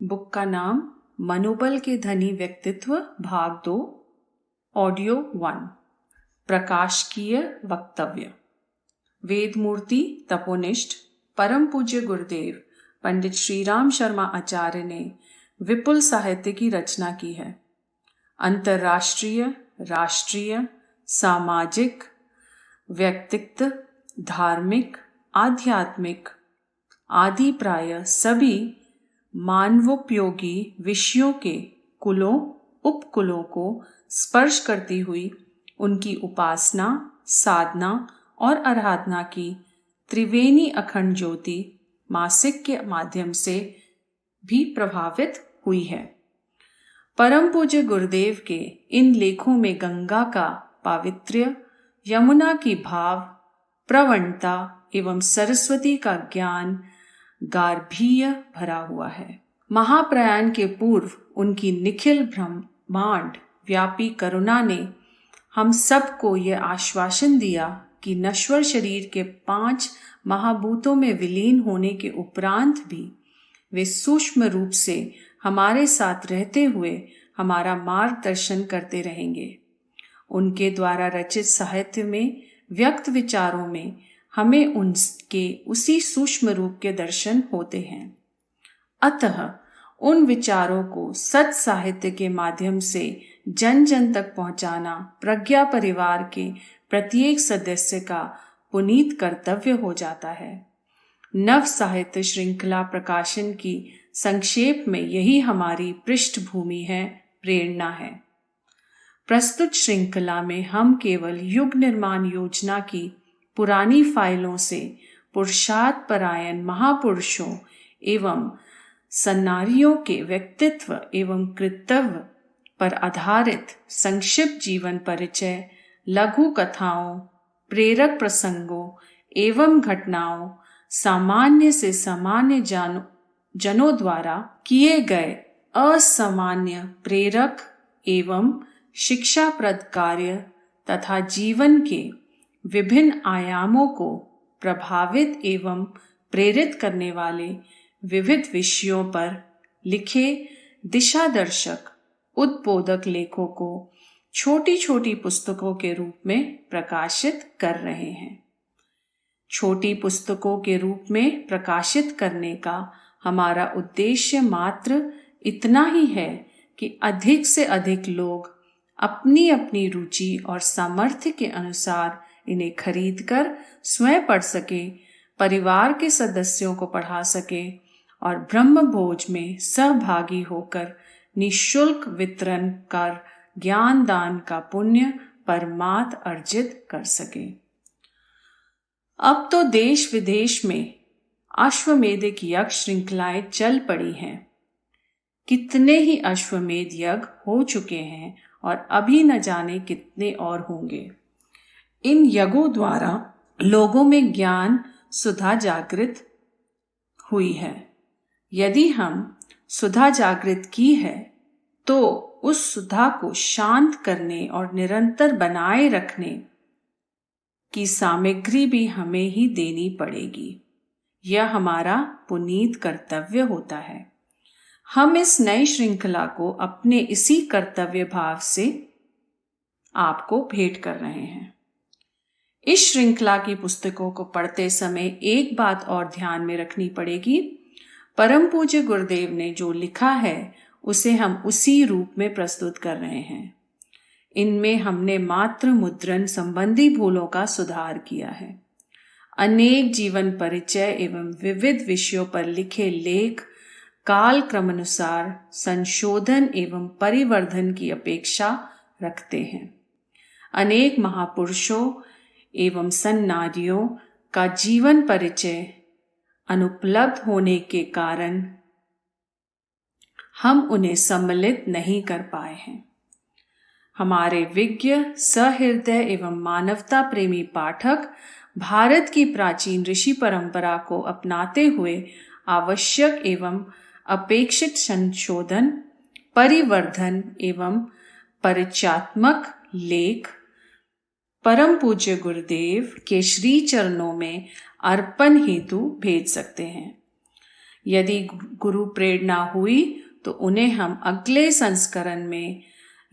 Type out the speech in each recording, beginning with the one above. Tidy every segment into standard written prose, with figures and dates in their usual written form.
Book का नाम मनोबल के धनी व्यक्तित्व भाग 2 ऑडियो 1 प्रकाशकीय वक्तव्य। वेदमूर्ति तपोनिष्ठ परम पूज्य गुरुदेव पंडित श्रीराम शर्मा आचार्य ने विपुल साहित्य की रचना की है। अंतर्राष्ट्रीय, राष्ट्रीय, सामाजिक, व्यक्तित्व, धार्मिक, आध्यात्मिक आदि प्राय सभी मानवोपयोगी विषयों के कुलों उपकुलों को स्पर्श करती हुई उनकी उपासना, साधना और आराधना की त्रिवेणी अखंड ज्योति मासिक के माध्यम से भी प्रभावित हुई है। परम पूज्य गुरुदेव के इन लेखों में गंगा का पावित्र्य, यमुना की भाव प्रवणता एवं सरस्वती का ज्ञान गार्भीय भरा हुआ है। महाप्रयाण के पूर्व उनकी निखिल ब्रह्मांड व्यापी करुणा ने हम सबको यह आश्वासन दिया कि नश्वर शरीर के 5 महाभूतों में विलीन होने के उपरांत भी वे सूक्ष्म रूप से हमारे साथ रहते हुए हमारा मार्गदर्शन करते रहेंगे। उनके द्वारा रचित साहित्य में व्यक्त विचारों में हमें उनके उसी सूक्ष्म रूप के दर्शन होते हैं। अतः उन विचारों को सत साहित्य के माध्यम से जन जन तक पहुंचाना प्रज्ञा परिवार के प्रत्येक सदस्य का पुनीत कर्तव्य हो जाता है। नव साहित्य श्रृंखला प्रकाशन की संक्षेप में यही हमारी पृष्ठभूमि है, प्रेरणा है। प्रस्तुत श्रृंखला में हम केवल युग निर्माण योजना की पुरानी फाइलों से पुरुषार्थ परायण महापुरुषों एवं सन्नारियों के व्यक्तित्व एवं कृतव्य पर आधारित संक्षिप्त जीवन परिचय, लघु कथाओं, प्रेरक प्रसंगों एवं घटनाओं, सामान्य से सामान्य जनों द्वारा किए गए असामान्य प्रेरक एवं शिक्षाप्रद कार्य तथा जीवन के विभिन्न आयामों को प्रभावित एवं प्रेरित करने वाले विविध विषयों पर लिखे दिशादर्शक उद्बोधक लेखों को छोटी छोटी पुस्तकों के रूप में प्रकाशित कर रहे हैं। छोटी पुस्तकों के रूप में प्रकाशित करने का हमारा उद्देश्य मात्र इतना ही है कि अधिक से अधिक लोग अपनी अपनी रुचि और सामर्थ्य के अनुसार इन्हें खरीदकर स्वयं पढ़ सके, परिवार के सदस्यों को पढ़ा सके और ब्रह्म भोज में सहभागी होकर निःशुल्क वितरण कर ज्ञान दान का पुण्य परमार्थ अर्जित कर सके। अब तो देश विदेश में अश्वमेधिक यज्ञ श्रृंखलाएं चल पड़ी हैं। कितने ही अश्वमेध यज्ञ हो चुके हैं और अभी न जाने कितने और होंगे। इन यज्ञों द्वारा लोगों में ज्ञान सुधा जागृत हुई है। यदि हम सुधा जागृत की है तो उस सुधा को शांत करने और निरंतर बनाए रखने की सामग्री भी हमें ही देनी पड़ेगी। यह हमारा पुनीत कर्तव्य होता है। हम इस नई श्रृंखला को अपने इसी कर्तव्य भाव से आपको भेंट कर रहे हैं। इस श्रृंखला की पुस्तकों को पढ़ते समय एक बात और ध्यान में रखनी पड़ेगी। परम पूज्य गुरुदेव ने जो लिखा है उसे हम उसी रूप में प्रस्तुत कर रहे हैं। इनमें हमने मात्र मुद्रण संबंधी भूलों का सुधार किया है। अनेक जीवन परिचय एवं विविध विषयों पर लिखे लेख काल क्रमानुसार संशोधन एवं परिवर्धन की अपेक्षा रखते हैं। अनेक महापुरुषों एवं सन्नारियों का जीवन परिचय अनुपलब्ध होने के कारण हम उन्हें सम्मिलित नहीं कर पाए हैं। हमारे विज्ञ सहृदय एवं मानवता प्रेमी पाठक भारत की प्राचीन ऋषि परंपरा को अपनाते हुए आवश्यक एवं अपेक्षित संशोधन, परिवर्धन एवं परिचयात्मक लेख परम पूज्य गुरुदेव के श्री चरणों में अर्पण हेतु भेज सकते हैं। यदि गुरु प्रेरणा हुई तो उन्हें हम अगले संस्करण में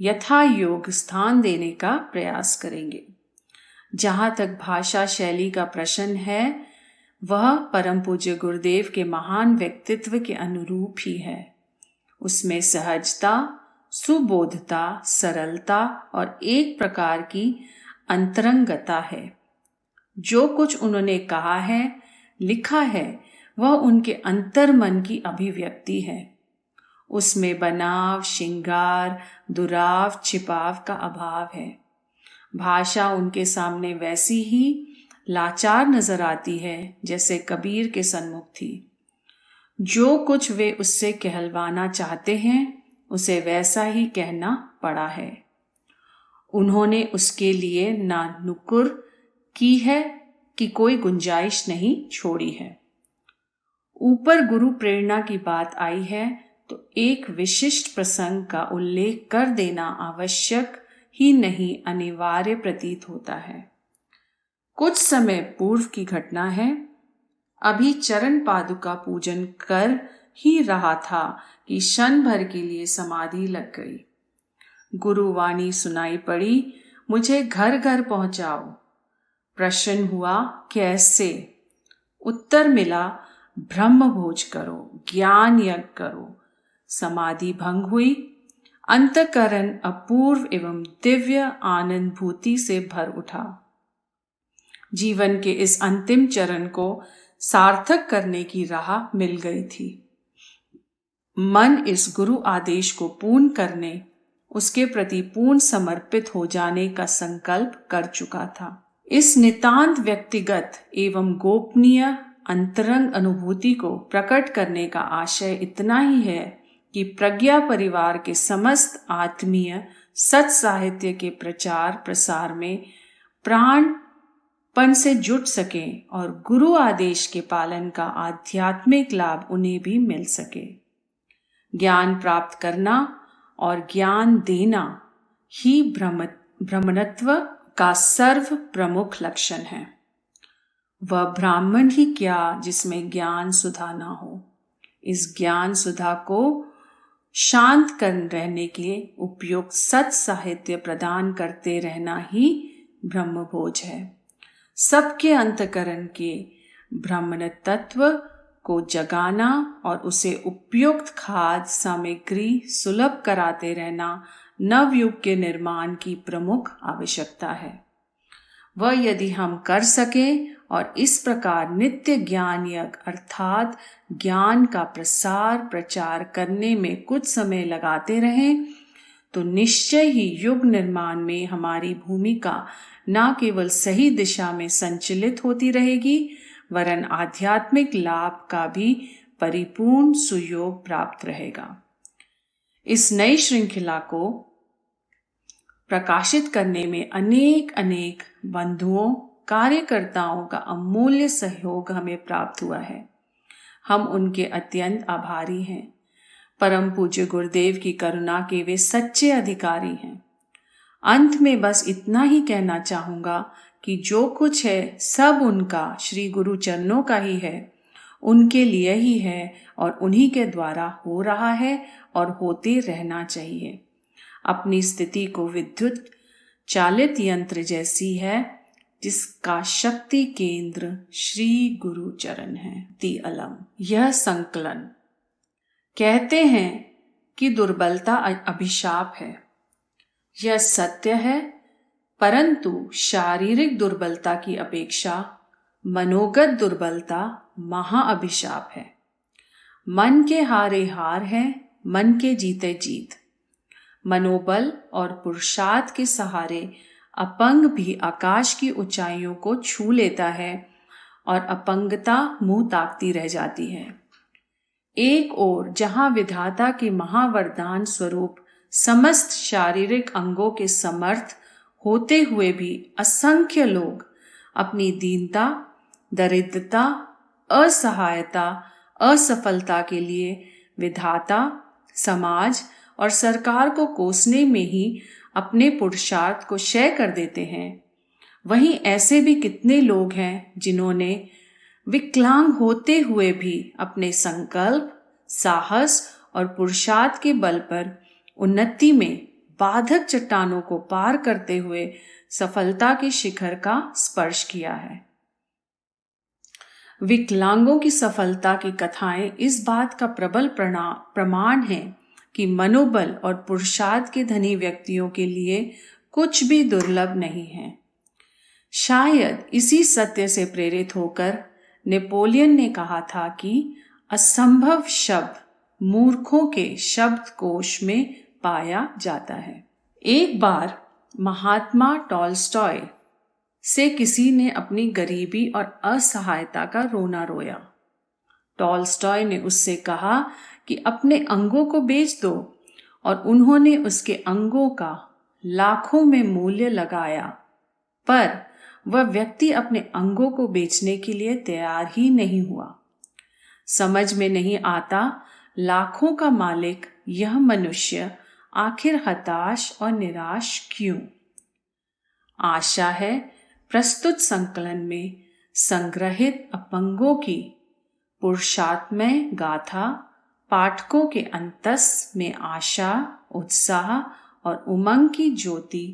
यथा योग स्थान देने का प्रयास करेंगे। जहाँ तक भाषा शैली का प्रश्न है, वह परम पूज्य गुरुदेव के महान व्यक्तित्व के अनुरूप ही है। उसमें सहजता, सुबोधता, सरलता और एक प्रकार की अंतरंगता है। जो कुछ उन्होंने कहा है, लिखा है, वह उनके अंतर्मन की अभिव्यक्ति है। उसमें बनाव, श्रृंगार, दुराव, छिपाव का अभाव है। भाषा उनके सामने वैसी ही लाचार नजर आती है जैसे कबीर के सन्मुख थी। जो कुछ वे उससे कहलवाना चाहते हैं, उसे वैसा ही कहना पड़ा है। उन्होंने उसके लिए ना नुकुर की है कि कोई गुंजाइश नहीं छोड़ी है। ऊपर गुरु प्रेरणा की बात आई है तो एक विशिष्ट प्रसंग का उल्लेख कर देना आवश्यक ही नहीं, अनिवार्य प्रतीत होता है। कुछ समय पूर्व की घटना है। अभी चरण पादुका पूजन कर ही रहा था कि क्षण भर के लिए समाधि लग गई। गुरुवाणी सुनाई पड़ी, मुझे घर घर पहुंचाओ। प्रश्न हुआ, कैसे? उत्तर मिला, ब्रह्म भोज करो, ज्ञान यज्ञ करो। समाधि भंग हुई। अंतःकरण अपूर्व एवं दिव्य आनंदभूति से भर उठा। जीवन के इस अंतिम चरण को सार्थक करने की राह मिल गई थी। मन इस गुरु आदेश को पूर्ण करने, उसके प्रति पूर्ण समर्पित हो जाने का संकल्प कर चुका था। इस नितांत व्यक्तिगत एवं गोपनीय अंतरंग अनुभूति को प्रकट करने का आशय इतना ही है कि प्रज्ञा परिवार के समस्त आत्मीय सत साहित्य के प्रचार प्रसार में प्राणपण से जुट सकें और गुरु आदेश के पालन का आध्यात्मिक लाभ उन्हें भी मिल सके। ज्ञान प्राप्त करना और ज्ञान देना ही ब्रह्मणत्व का सर्व प्रमुख लक्षण है। वह ब्राह्मण ही क्या जिसमें ज्ञान सुधा ना हो। इस ज्ञान सुधा को शांत कर रहने के उपयुक्त सत साहित्य प्रदान करते रहना ही ब्रह्मभोज है। सबके अंतकरण के ब्राह्मण तत्व को जगाना और उसे उपयुक्त खाद्य सामग्री सुलभ कराते रहना नवयुग के निर्माण की प्रमुख आवश्यकता है। वह यदि हम कर सकें और इस प्रकार नित्य ज्ञान यज्ञ अर्थात ज्ञान का प्रसार प्रचार करने में कुछ समय लगाते रहें, तो निश्चय ही युग निर्माण में हमारी भूमिका न केवल सही दिशा में संचलित होती रहेगी, वरन आध्यात्मिक लाभ का भी परिपूर्ण सुयोग प्राप्त रहेगा। इस नई श्रृंखला को प्रकाशित करने में अनेक अनेक बंधुओं कार्यकर्ताओं का अमूल्य सहयोग हमें प्राप्त हुआ है। हम उनके अत्यंत आभारी हैं। परम पूज्य गुरुदेव की करुणा के वे सच्चे अधिकारी हैं। अंत में बस इतना ही कहना चाहूंगा कि जो कुछ है सब उनका श्री गुरु चरणों का ही है, उनके लिए ही है और उन्हीं के द्वारा हो रहा है और होते रहना चाहिए। अपनी स्थिति को विद्युत चालित यंत्र जैसी है जिसका शक्ति केंद्र श्री गुरु चरण है। दी अलम। यह संकलन कहते हैं कि दुर्बलता अभिशाप है। यह सत्य है, परंतु शारीरिक दुर्बलता की अपेक्षा मनोगत दुर्बलता महाअभिशाप है। मन के हारे हार है, मन के जीते जीत। मनोबल और पुरुषार्थ के सहारे अपंग भी आकाश की ऊंचाइयों को छू लेता है और अपंगता मुंह ताकती रह जाती है। एक ओर जहां विधाता के महावरदान स्वरूप समस्त शारीरिक अंगों के समर्थ होते हुए भी असंख्य लोग अपनी दीनता, दरिद्रता, असहायता, असफलता के लिए विधाता, समाज और सरकार को कोसने में ही अपने पुरुषार्थ को क्षय कर देते हैं, वहीं ऐसे भी कितने लोग हैं जिन्होंने विकलांग होते हुए भी अपने संकल्प, साहस और पुरुषार्थ के बल पर उन्नति में बाधक चट्टानों को पार करते हुए सफलता के शिखर का स्पर्श किया है। विकलांगों की सफलता की कथाएं इस बात का प्रबल प्रमाण है कि मनोबल और पुरुषार्थ के धनी व्यक्तियों के लिए कुछ भी दुर्लभ नहीं है। शायद इसी सत्य से प्रेरित होकर नेपोलियन ने कहा था कि असंभव शब्द मूर्खों के शब्दकोश में पाया जाता है। एक बार महात्मा टॉलस्टॉय से किसी ने अपनी गरीबी और असहायता का रोना रोया। टॉलस्टॉय ने उससे कहा कि अपने अंगों को बेच दो, और उन्होंने उसके अंगों का लाखों में मूल्य लगाया, पर वह व्यक्ति अपने अंगों को बेचने के लिए तैयार ही नहीं हुआ। समझ में नहीं आता लाखों का मालिक यह मनुष्य आखिर हताश और निराश क्यों। आशा है प्रस्तुत संकलन में संग्रहित अपंगों की पुरुषार्थमय गाथा पाठकों के अंतस में आशा, उत्साह और उमंग की ज्योति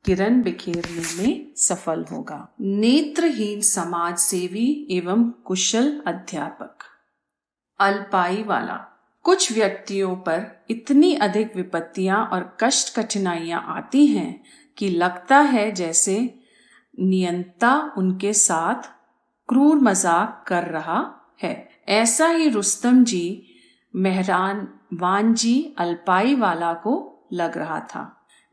किरण बिखेरने में सफल होगा। नेत्रहीन समाज सेवी एवं कुशल अध्यापक। अल्पाई वाला। कुछ व्यक्तियों पर इतनी अधिक विपत्तियां और कष्ट कठिनाइयां आती हैं कि लगता है जैसे नियंता उनके साथ क्रूर मजाक कर रहा है। ऐसा ही रुस्तम जी मेहरान वानजी अल्पाई वाला को लग रहा था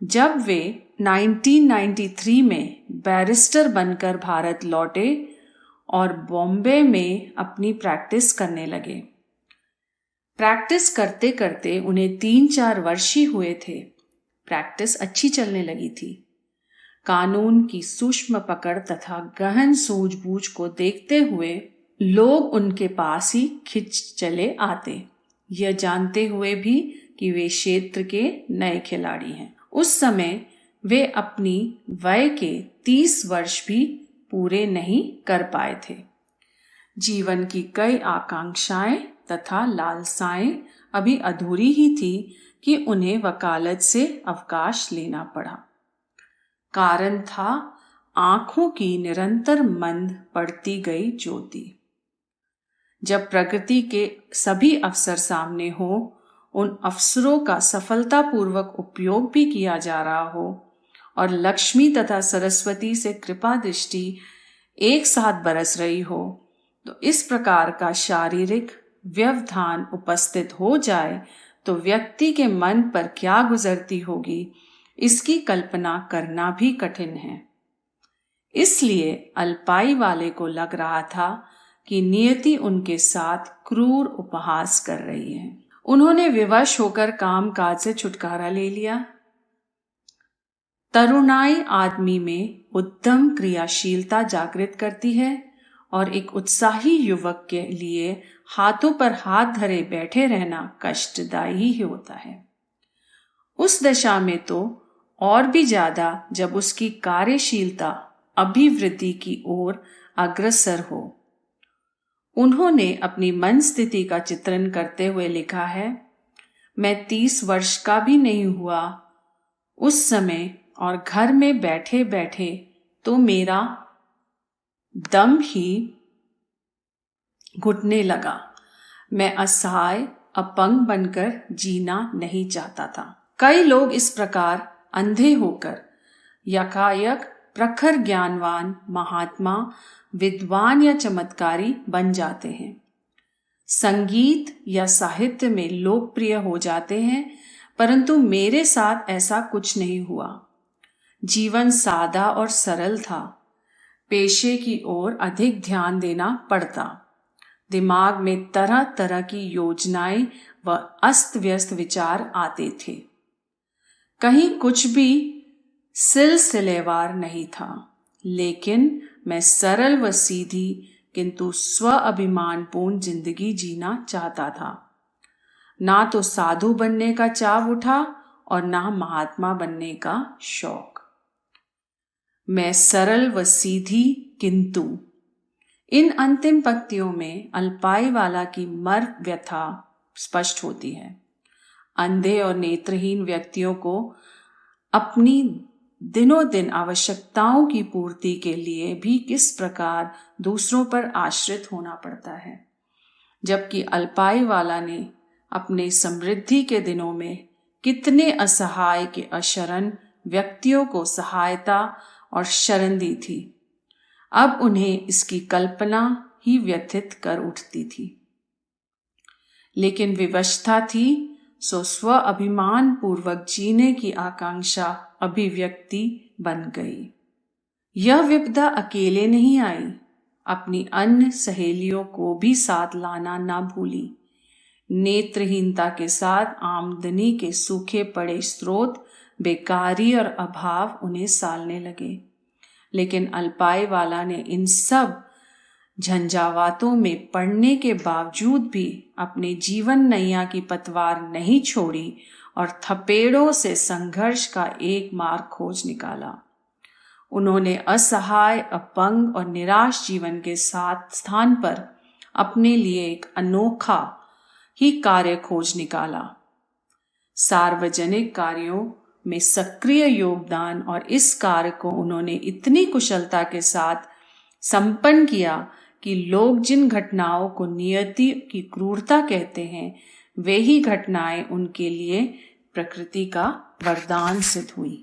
जब वे 1993 में बैरिस्टर बनकर भारत लौटे और बॉम्बे में अपनी प्रैक्टिस करने लगे। प्रैक्टिस करते करते उन्हें 3-4 वर्ष ही हुए थे। प्रैक्टिस अच्छी चलने लगी थी। कानून की सूक्ष्म पकड़ तथा गहन सूझबूझ को देखते हुए लोग उनके पास ही खिंच चले आते, यह जानते हुए भी कि वे क्षेत्र के नए खिलाड़ी हैं। उस समय वे अपनी वय के 30 वर्ष भी पूरे नहीं कर पाए थे। जीवन की कई आकांक्षाएं तथा लालसाएं अभी अधूरी ही थी कि उन्हें वकालत से अवकाश लेना पड़ा। कारण था आंखों की निरंतर मंद पड़ती गई ज्योति। जब प्रगति के सभी अवसर सामने हो, उन अवसरों का सफलतापूर्वक उपयोग भी किया जा रहा हो और लक्ष्मी तथा सरस्वती से कृपा दृष्टि एक साथ बरस रही हो, तो इस प्रकार का शारीरिक व्यवधान उपस्थित हो जाए तो व्यक्ति के मन पर क्या गुजरती होगी, इसकी कल्पना करना भी कठिन है। इसलिए अल्पाई वाले को लग रहा था कि नियति उनके साथ क्रूर उपहास कर रही है। उन्होंने विवश होकर काम काज से छुटकारा ले लिया। तरुणाई आदमी में उद्यम क्रियाशीलता जागृत करती है और एक उत्साही युवक के लिए हाथों पर हाथ धरे बैठे रहना कष्टदायी ही होता है। उस दशा में तो और भी ज्यादा जब उसकी कार्यशीलता अभिवृद्धि की ओर अग्रसर हो। उन्होंने अपनी मन स्थिति का चित्रण करते हुए लिखा है, मैं 30 वर्ष का भी नहीं हुआ उस समय और घर में बैठे बैठे तो मेरा दम ही घुटने लगा। मैं असहाय अपंग बनकर जीना नहीं चाहता था। कई लोग इस प्रकार अंधे होकर यकायक प्रखर ज्ञानवान महात्मा, विद्वान या चमत्कारी बन जाते हैं। संगीत या साहित्य में लोकप्रिय हो जाते हैं, परंतु मेरे साथ ऐसा कुछ नहीं हुआ। जीवन सादा और सरल था। पेशे की ओर अधिक ध्यान देना पड़ता। दिमाग में तरह तरह की योजनाएं व अस्त व्यस्त विचार आते थे। कहीं कुछ भी सिलसिलेवार नहीं था, लेकिन मैं सरल व सीधी किंतु स्व अभिमानपूर्ण जिंदगी जीना चाहता था। ना तो साधु बनने का चाव उठा और ना महात्मा बनने का शौक। मैं सरल व सीधी किंतु। इन अंतिम पंक्तियों में अल्पाई वाला की मर्म व्यथा स्पष्ट होती है। अंधे और नेत्रहीन व्यक्तियों को अपनी दिनों दिन आवश्यकताओं की पूर्ति के लिए भी किस प्रकार दूसरों पर आश्रित होना पड़ता है, जबकि अल्पायु वाला ने अपने समृद्धि के दिनों में कितने असहाय के अशरण व्यक्तियों को सहायता और शरण दी थी। अब उन्हें इसकी कल्पना ही व्यथित कर उठती थी। लेकिन विवशता थी सो स्व अभिमान पूर्वक जीने की आकांक्षा अभिव्यक्ति बन गई। यह विपदा अकेले नहीं आई, अपनी अन्य सहेलियों को भी साथ लाना ना भूली। नेत्रहीनता के साथ आमदनी के सूखे पड़े स्रोत, बेकारी और अभाव उन्हें सालने लगे। लेकिन अल्पायु वाला ने इन सब झंझावातों में पड़ने के बावजूद भी अपने जीवन नैया की पतवार नहीं छोड़ी और थपेड़ों से संघर्ष का एक मार्ग खोज निकाला। उन्होंने असहाय, अपंग और निराश जीवन के साथ स्थान पर अपने लिए एक अनोखा ही कार्य खोज निकाला। सार्वजनिक कार्यों में सक्रिय योगदान और इस कार्य को उन्होंने इतनी कुशलता के साथ संपन्न किया कि लोग जिन घटनाओं को नियति की क्रूरता कहते हैं, वे ही घटनाएं उनके लिए प्रकृति का वरदान सिद्ध हुई।